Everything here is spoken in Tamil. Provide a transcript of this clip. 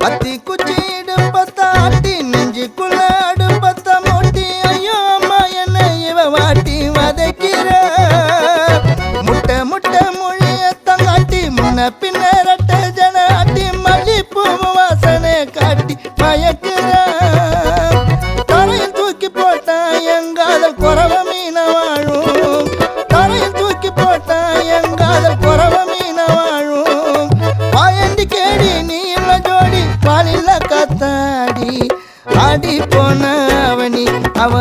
பத்தி குச்சிடும் பத்தாட்டி நெஞ்சுக்குள்ள அடுப்பத்த மூட்டி ஐயோ அம்மா என்ன இவ வாட்டி வதைக்கிற முட்டை முட்டை மொழிய தங்காட்டி முன்ன பின்ன ரட்ட ஜன ஆட்டி மல்லிப்பூ வாசனை காட்டி மயக்கிற தரையில் தூக்கி போட்டா எங்காதல் குறவ மீன வாழும் தரையில் தூக்கி போட்டா எங்காதல் குறவ மீன வாழும் பாயண்டி கேடி நீ இல்ல ஜோடி பாலில்ல காத்தாடி ஆடி போன அவனி அவ